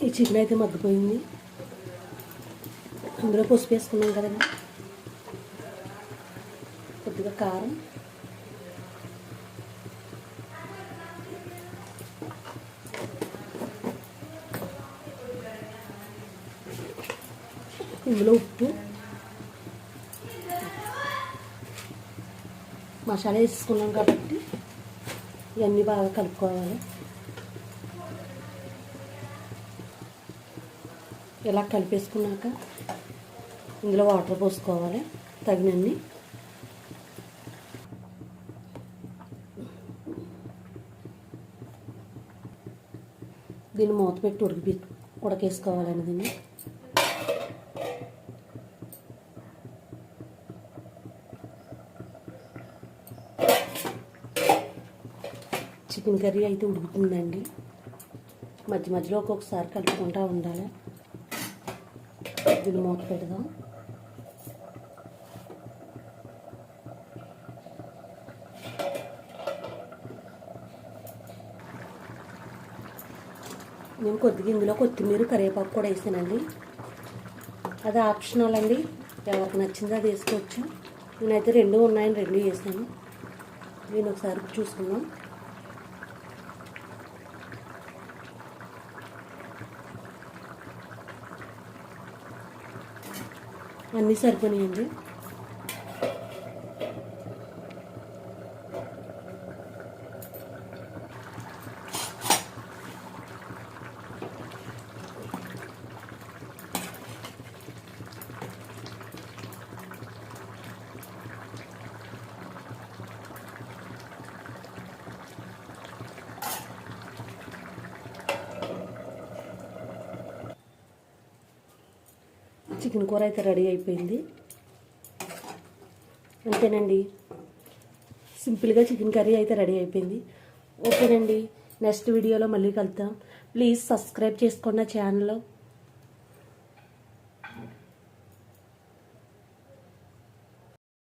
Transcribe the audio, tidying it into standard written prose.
ఈ చికెన్ అయితే మగ్గిపోయింది. అందులో పసుపు వేసుకున్నాం కదండి, కొద్దిగా కారం, ఇందులో ఉప్పు, మసాలా వేసుకున్నాం కాబట్టి ఇవన్నీ బాగా కలుపుకోవాలి. ఇలా కలిపేసుకున్నాక ఇందులో వాటర్ పోసుకోవాలి తగినన్ని. దీన్ని మూత పెట్టి ఉడకేసుకోవాలండి. దీన్ని చికెన్ కర్రీ అయితే ఉడుకుతుందండి. మధ్య మధ్యలో ఒక్కొక్కసారి కలుపుకుంటూ ఉండాలి. దీన్ని మూత పెడదాం. నేను కొద్దిగా ఇందులో కొత్తిమీర, కరివేపాకు కూడా వేసానండి. అది ఆప్షనల్ అండి, ఎవరికి నచ్చిందో అది వేసుకోవచ్చు. నేనైతే రెండు ఉన్నాయని రెండు వేసాను. నేను ఒకసారి చూసుకుందాం. అన్నీ సరిపోయాయండి. చికెన్ కూర అయితే రెడీ అయిపోయింది. అంతేనండి, సింపుల్గా చికెన్ కర్రీ అయితే రెడీ అయిపోయింది. ఓకేనండి, నెక్స్ట్ వీడియోలో మళ్ళీ కలుద్దాం. ప్లీజ్ సబ్స్క్రైబ్ చేసుకోండి నా ఛానల్.